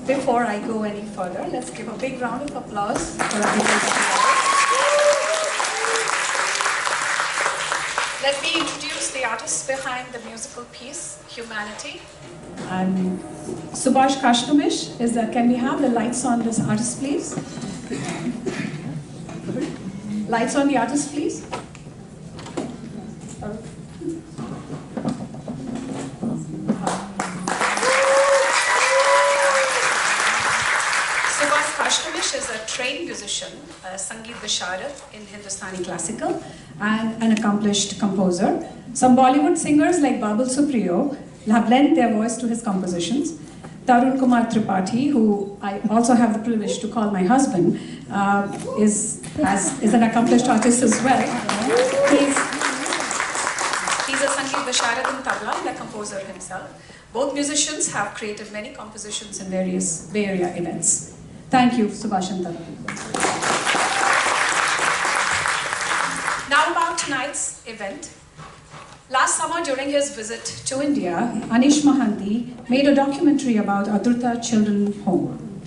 Before I go any further, let's give a big round of applause for our people. Let me introduce the artists behind the musical piece, Humanity. And Subhash Kashkamish is the, can we have the lights on this artist, please? Lights on the artist, please. Is a trained musician, a Sangeet Visharad in Hindustani classical, and an accomplished composer. Some Bollywood singers like Babul Supriyo have lent their voice to his compositions. Tarun Kumar Tripathi, who I also have the privilege to call my husband, is an accomplished artist as well. He's a Sangeet Visharad in tabla and a composer himself. Both musicians have created many compositions in various Bay Area events. Thank you, Subhashanta. Now about tonight's event. Last summer, during his visit to India, Anish Mohanty made a documentary about Adruta Children's Home.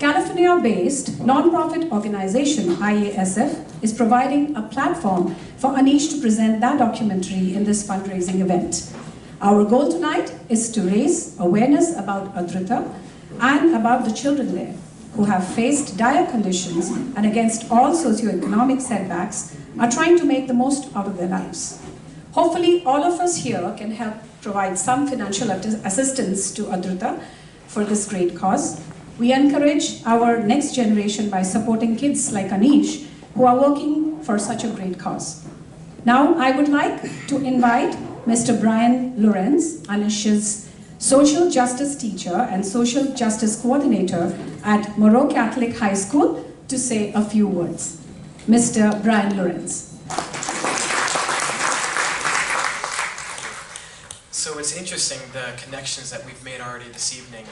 California-based non-profit organization IASF is providing a platform for Anish to present that documentary in this fundraising event. Our goal tonight is to raise awareness about Adruta and about the children there, who have faced dire conditions and against all socioeconomic setbacks are trying to make the most out of their lives. Hopefully all of us here can help provide some financial assistance to Adruta for this great cause. We encourage our next generation by supporting kids like Anish who are working for such a great cause. Now I would like to invite Mr. Brian Lorentz, Anish's social justice teacher and social justice coordinator at Moreau Catholic High School, to say a few words. Mr. Brian Lorentz. So it's interesting, the connections that we've made already this evening.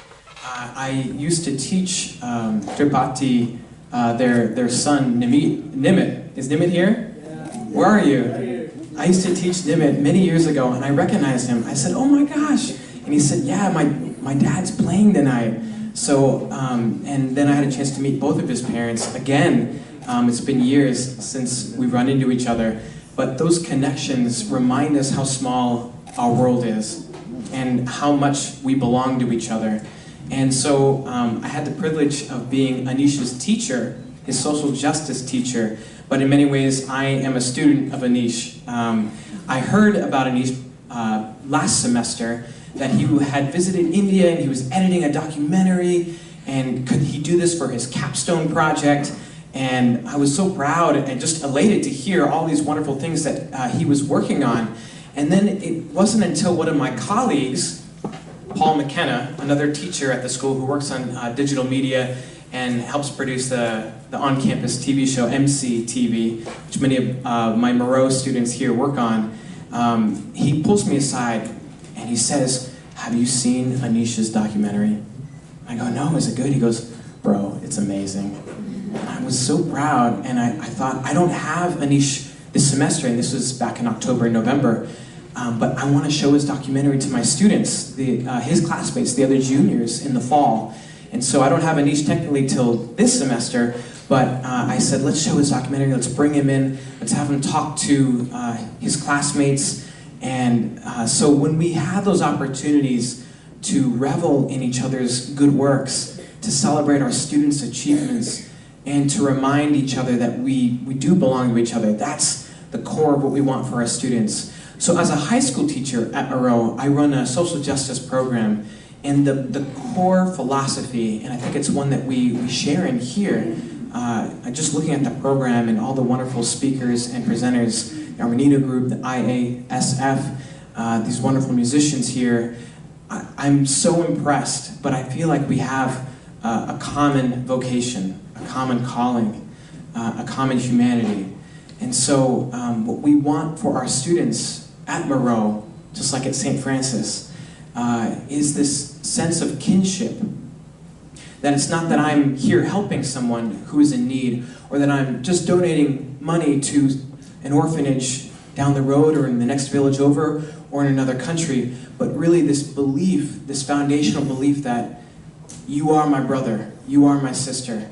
I used to teach Tripathi, their son, Nimit. Is Nimit here? Yeah. Where are you? I used to teach Nimit many years ago, and I recognized him. I said, oh my gosh. And he said, yeah, my dad's playing tonight. So, and then I had a chance to meet both of his parents. Again, it's been years since we've run into each other. But those connections remind us how small our world is and how much we belong to each other. And so I had the privilege of being Anish's teacher, his social justice teacher. But in many ways, I am a student of Anish. I heard about Anish last semester, that he had visited India and he was editing a documentary, and could he do this for his capstone project? And I was so proud and just elated to hear all these wonderful things that he was working on. And then it wasn't until one of my colleagues, Paul McKenna, another teacher at the school who works on digital media and helps produce the on-campus TV show MC TV, which many of my Moreau students here work on, he pulls me aside and he says, have you seen Anish's documentary? I go, no, is it good? He goes, bro, it's amazing. And I was so proud, and I thought, I don't have Anish this semester, and this was back in October and November, but I want to show his documentary to my students, his classmates, the other juniors in the fall. And so I don't have Anish technically till this semester, but I said, let's show his documentary, let's bring him in, let's have him talk to his classmates. And so when we have those opportunities to revel in each other's good works, to celebrate our students' achievements, and to remind each other that we do belong to each other, that's the core of what we want for our students. So as a high school teacher at Moreau, I run a social justice program, and the core philosophy, and I think it's one that we share in here, just looking at the program and all the wonderful speakers and presenters, our Menino group, the IASF, these wonderful musicians here, I'm so impressed, but I feel like we have a common vocation, a common calling, a common humanity. And so what we want for our students at Moreau, just like at St. Francis, is this sense of kinship. That it's not that I'm here helping someone who is in need, or that I'm just donating money to an orphanage down the road or in the next village over or in another country, but really this belief, this foundational belief that you are my brother, you are my sister,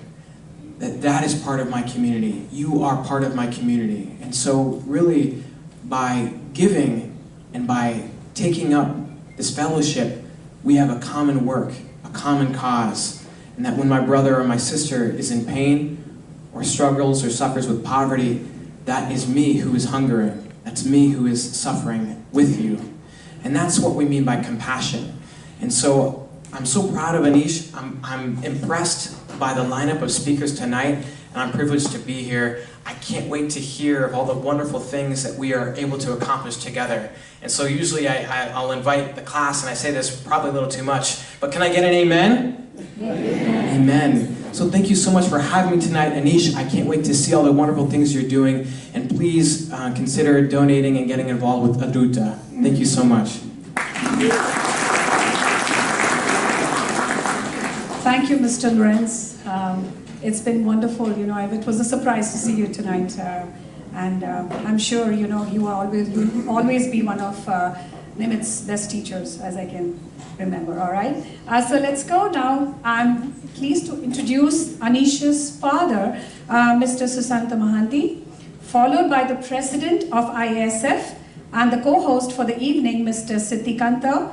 that is part of my community. You are part of my community. And so really, by giving and by taking up this fellowship, we have a common work, a common cause. And that when my brother or my sister is in pain or struggles or suffers with poverty, that is me who is hungering. That's me who is suffering with you. And that's what we mean by compassion. And so I'm so proud of Anish. I'm impressed by the lineup of speakers tonight, and I'm privileged to be here. I can't wait to hear of all the wonderful things that we are able to accomplish together. And so usually I'll invite the class, and I say this probably a little too much, but can I get an amen? Amen. Amen. So thank you so much for having me tonight, Anish. I can't wait to see all the wonderful things you're doing, and please consider donating and getting involved with Adruta. Thank you so much. Thank you, Mr. Lorentz. It's been wonderful. It was a surprise to see you tonight, and I'm sure you will always be one of Nimit's best teachers, as I can remember. All right. So let's go now. I'm pleased to introduce Anish's father, Mr. Susanta Mohanty, followed by the president of IASF and the co-host for the evening, Mr. Sitikantha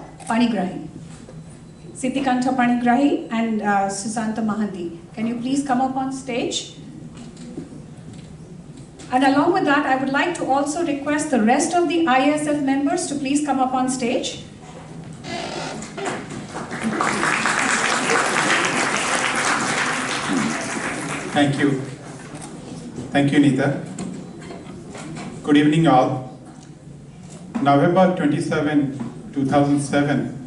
and Susanta Mohanty. Can you please come up on stage? And along with that, I would like to also request the rest of the IASF members to please come up on stage. Thank you. Thank you, Nita. Good evening, all. November 27, 2007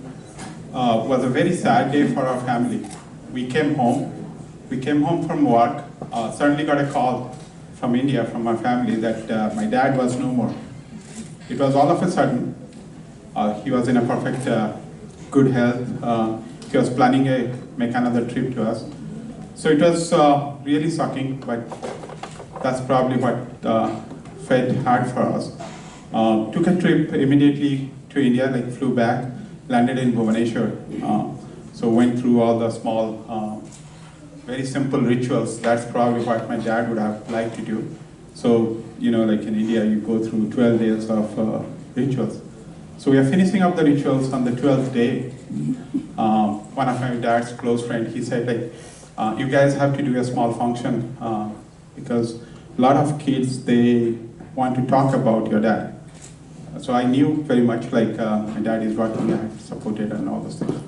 was a very sad day for our family. We came home from work, suddenly got a call from India, from our family, that my dad was no more. It was all of a sudden. He was in a perfect good health. He was planning to make another trip to us. So it was really shocking, but that's probably what felt hard for us. Took a trip immediately to India, flew back, landed in Bhubaneswar. So went through all the small, very simple rituals. That's probably what my dad would have liked to do. So, like in India, you go through 12 days of rituals. So we are finishing up the rituals on the 12th day. One of my dad's close friends, he said, you guys have to do a small function because a lot of kids, they want to talk about your dad. So I knew very much, my dad is working, I supported and all those things.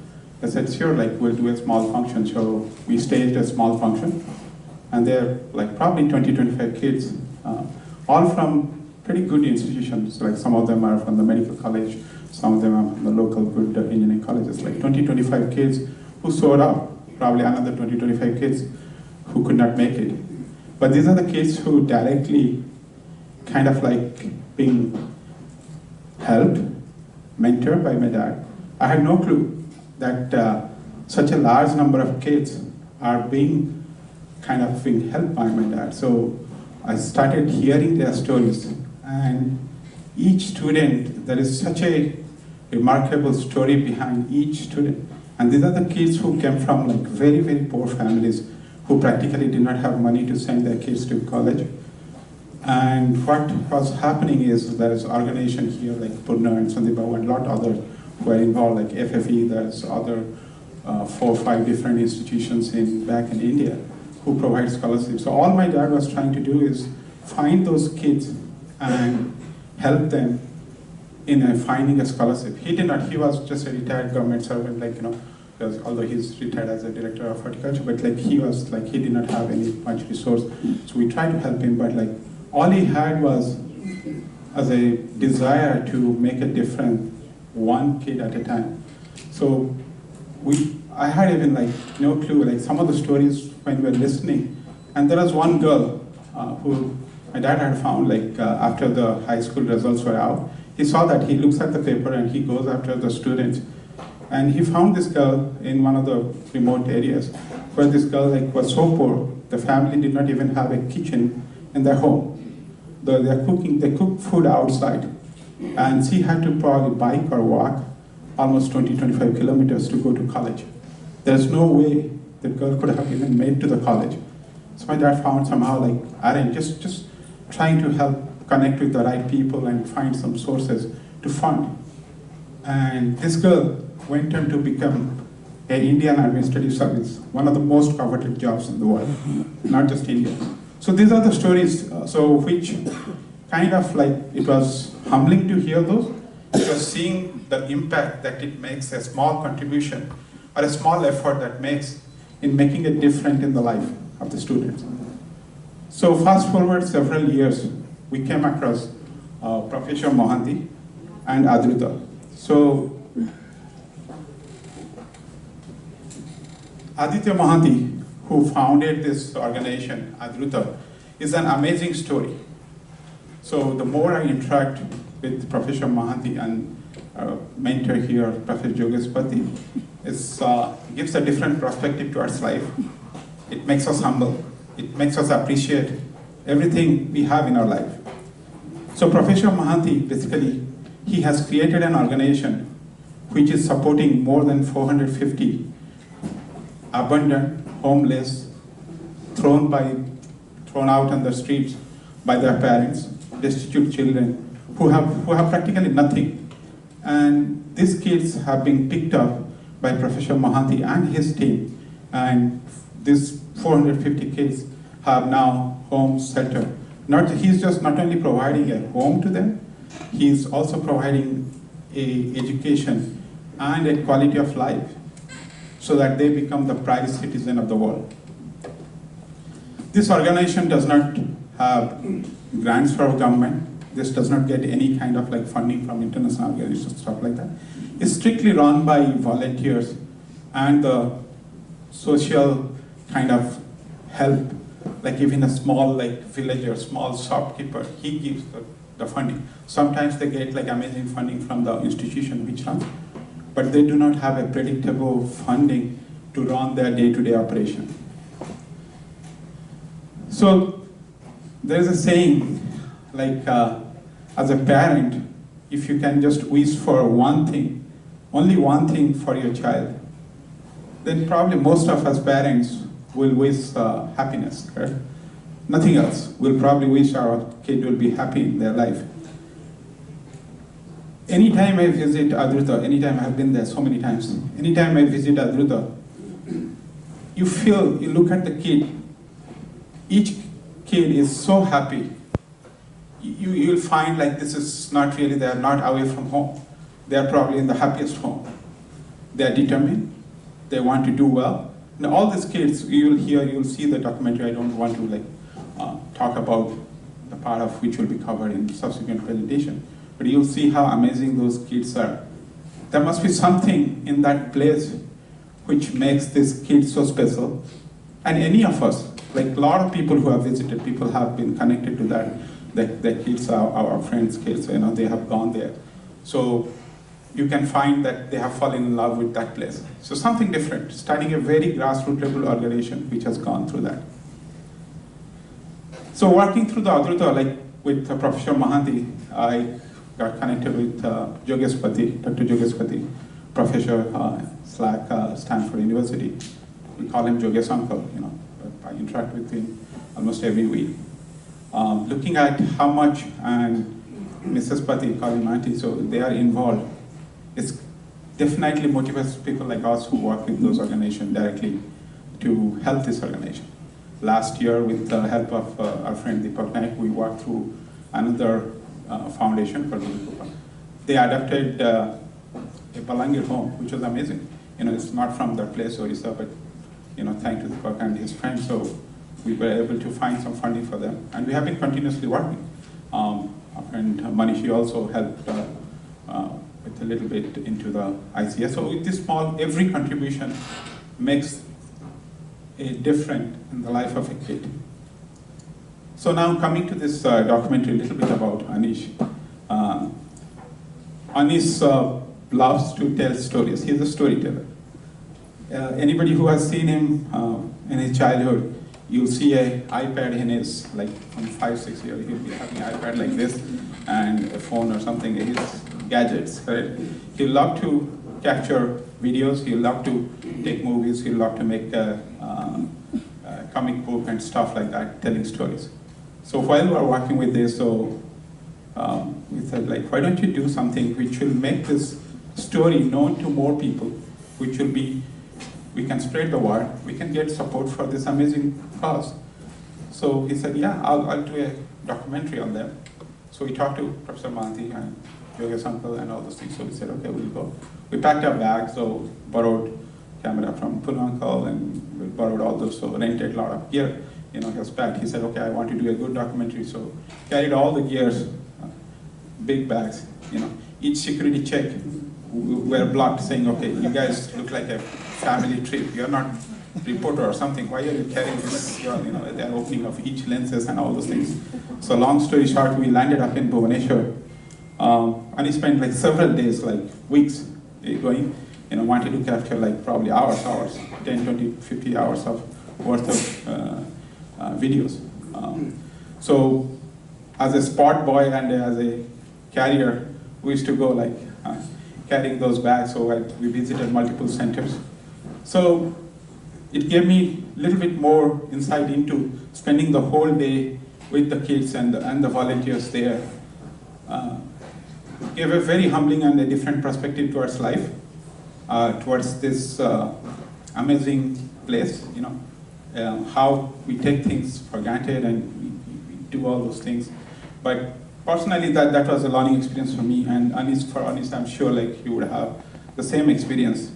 I said, sure, we'll do a small function. So we staged a small function, and there are probably 20-25 kids, all from pretty good institutions. Some of them are from the medical college, some of them are from the local good engineering colleges. 20-25 kids who showed up, probably another 20-25 kids who could not make it. But these are the kids who directly kind of being helped, mentored by my dad. I had no clue that such a large number of kids are being helped by my dad. So I started hearing their stories, and each student, there is such a remarkable story behind each student. And these are the kids who came from very, very poor families who practically did not have money to send their kids to college. And what was happening is there is organization here Purna and Sandeep and a lot others who are involved, FFE, there's other 4 or 5 different institutions back in India who provide scholarships. So all my dad was trying to do is find those kids and help them in finding a scholarship. He did not, he was just a retired government servant, because although he's retired as a director of horticulture, but he was he did not have any much resource. So we tried to help him, but all he had was as a desire to make a difference, one kid at a time. So I had even no clue, some of the stories when we were listening, and there was one girl who my dad had found after the high school results were out. He saw that, he looks at the paper and he goes after the students. And he found this girl in one of the remote areas where this girl was so poor, the family did not even have a kitchen in their home. They cook food outside. And she had to probably bike or walk almost 20-25 kilometers to go to college. There's no way the girl could have even made to the college. So my dad found somehow like, Aaron, just trying to help connect with the right people and find some sources to fund. And this girl went on to become an Indian Administrative Service, one of the most coveted jobs in the world, not just India. So these are the stories, which kind of like, it was humbling to hear those, because seeing the impact that it makes, a small contribution or a small effort that makes in making a difference in the life of the students. So fast forward several years, we came across Professor Mohanty and Adruta. So Aditya Mohanty, who founded this organization, Adruta, is an amazing story. So the more I interact with Professor Mohanty and mentor here, Professor Jogespati, it gives a different perspective to our life. It makes us humble. It makes us appreciate everything we have in our life. So Professor Mohanty, basically, he has created an organization which is supporting more than 450 abandoned, homeless, thrown out on the streets by their parents, destitute children who have practically nothing. And these kids have been picked up by Professor Mohanty and his team, and these 450 kids have now homes, shelter. He's just not only providing a home to them, he's also providing a education and a quality of life so that they become the pride citizen of the world. This organization does not have grants from government. This does not get any kind of like funding from international organizations, stuff like that. It's strictly run by volunteers and the social kind of help, like even a small like villager, small shopkeeper, he gives the funding. Sometimes they get like amazing funding from the institution which runs, but they do not have a predictable funding to run their day-to-day operation. So there's a saying, like as a parent, if you can just wish for one thing, only one thing for your child, then probably most of us parents will wish happiness, right? Nothing else. We'll probably wish our kid will be happy in their life. Anytime I visit Adruta, anytime I've been there so many times, anytime I visit Adruta, you look at the kid, each kid is so happy. You'll find like this is not really, they're not away from home. They're probably in the happiest home. They're determined, they want to do well. And all these kids, you'll see the documentary. I don't want to talk about the part of which will be covered in subsequent presentation, but you'll see how amazing those kids are. There must be something in that place which makes this kid so special. And any of us, like a lot of people who have visited, people have been connected to that. The kids are our friends' kids, they have gone there. So you can find that they have fallen in love with that place. So something different, starting a very grassroots level organization which has gone through that. So working through the Adruta, like with Professor Mohanty, I got connected with Jogespati, Dr. Jogespati, professor Stanford University. We call him Jogesh uncle, but I interact with him almost every week. Looking at how much, and Mrs. Pati, call him auntie, so they are involved. It definitely motivates people like us who work with those organizations directly to help this organization. Last year, with the help of our friend Deepak Naik, we worked through another foundation for Guru. They adapted a Balangir home, which was amazing. It's not from that place, Orissa, but thanks to Deepak and his friends, so we were able to find some funding for them, and we have been continuously working. Our friend Manishi also helped with a little bit into the ICS. So with this small, every contribution makes a difference in the life of a kid. So now coming to this documentary, a little bit about Anish. Anish loves to tell stories. He's a storyteller. Anybody who has seen him in his childhood, you'll see an iPad in his, like from 5-6 years, he'll be having an iPad like this and a phone or something, his gadgets, right? He'll love to capture videos. He loved to take movies. He loved to make comic book and stuff like that, telling stories. So while we were working with this, so we said, like, why don't you do something which will make this story known to more people, which will be, we can spread the word, we can get support for this amazing cause. So he said, yeah, I'll do a documentary on them. So we talked to Professor Mohanty and Yogesh uncle and all those things. So we said, okay, we'll go. We packed our bags, so borrowed camera from Pulu uncle, and we borrowed all those, so rented a lot of gear. You know, he was packed. He said, okay, I want to do a good documentary. So carried all the gears, big bags, you know. Each security check, we were blocked, saying, okay, you guys look like a family trip. You're not reporter or something. Why are you carrying this? You know, the opening of each lenses and all those things. So long story short, we landed up in Bhubaneswar. And he spent like several days, like weeks going, you know, wanted to capture like probably hours, 10, 20, 50 hours of worth of videos. So as a spot boy and as a carrier, we used to go like carrying those bags, so we visited multiple centers. So it gave me a little bit more insight into spending the whole day with the kids and the volunteers there. Gave a very humbling and a different perspective towards life, towards this amazing place, you know, how we take things for granted and we do all those things. But personally, that was a learning experience for me, and for Anish, I'm sure like he would have the same experience.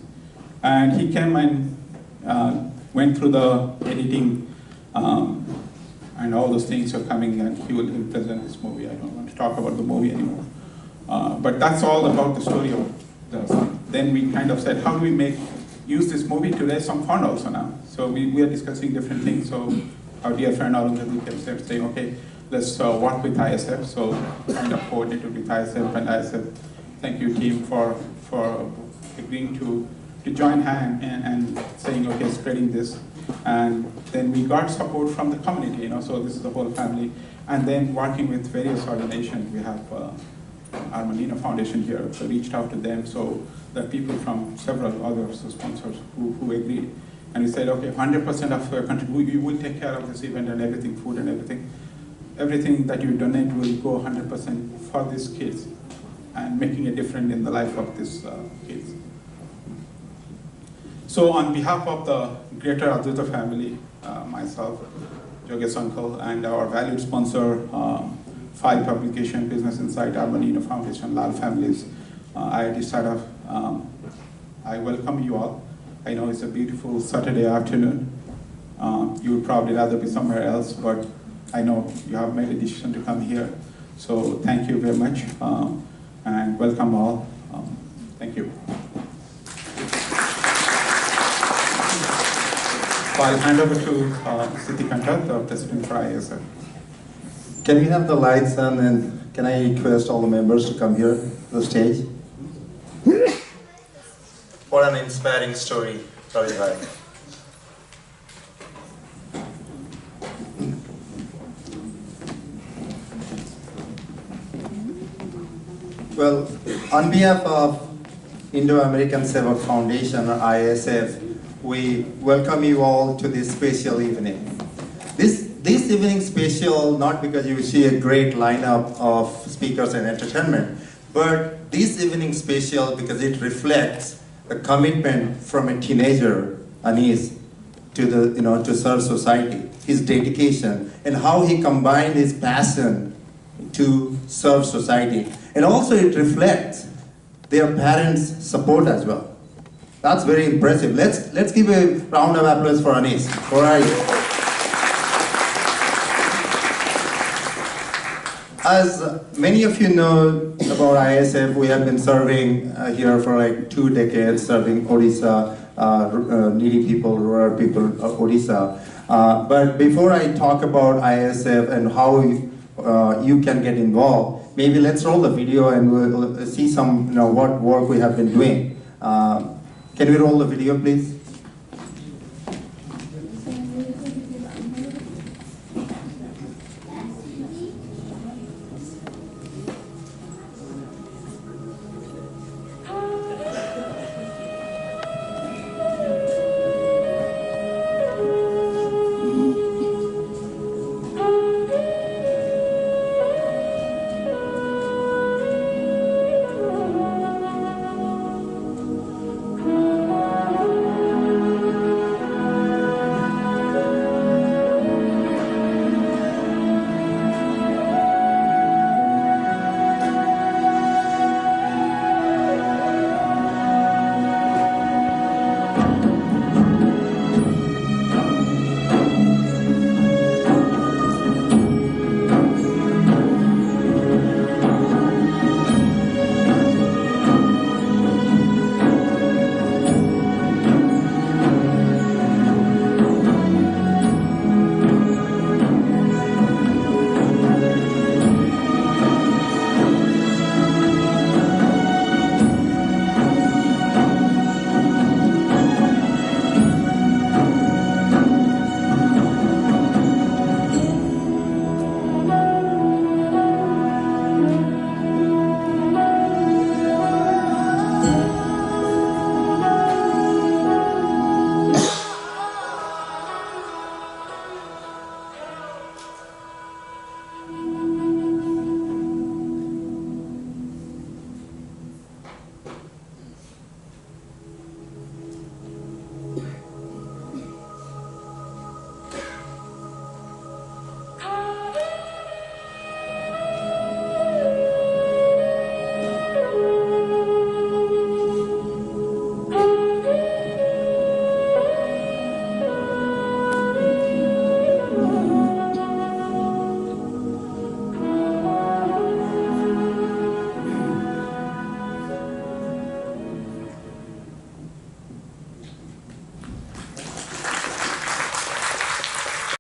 And he came and went through the editing and all those things are coming, and he will present this movie. I don't want to talk about the movie anymore. But that's all about the story of the song. Then we kind of said, how do we use this movie to raise some fund also now? So we are discussing different things. So our dear friend Arundhati kept saying, okay, let's work with IASF. So kind of coordinated with IASF, and IASF, thank you team for agreeing to join hand and saying, okay, spreading this. And then we got support from the community, you know, so this is the whole family. And then working with various organizations, we have our Manina Foundation here, so reached out to them, so there are people from several other sponsors who agreed. And we said, okay, 100% of our country, we will take care of this event and everything, food and everything. Everything that you donate will go 100% for these kids and making a difference in the life of these kids. So on behalf of the greater Adruta family, myself, Yogesh uncle, and our valued sponsor, File Publication, Business Insight, Armanino Foundation, Lal Families, IIT Startup, I welcome you all. I know it's a beautiful Saturday afternoon. You would probably rather be somewhere else, but I know you have made a decision to come here. So thank you very much, and welcome all. Thank you. So I'll hand over to Sitikantha, the president for IASF. Can we have the lights on, and can I request all the members to come here to the stage? What an inspiring story, Ravi Bhai. Well, on behalf of Indo-American Sevak Foundation, or IASF, we welcome you all to this special evening. This evening special not because you see a great lineup of speakers and entertainment, but this evening special because it reflects a commitment from a teenager, Anish, to serve society, his dedication, and how he combined his passion to serve society. And also it reflects their parents' support as well. That's very impressive. Let's give a round of applause for Anish. All right. As many of you know about IASF, we have been serving here for like 2 decades, serving Odisha, needy people, rural people of Odisha. But before I talk about IASF and how you can get involved, maybe let's roll the video and we'll see some, what work we have been doing. Can we roll the video, please?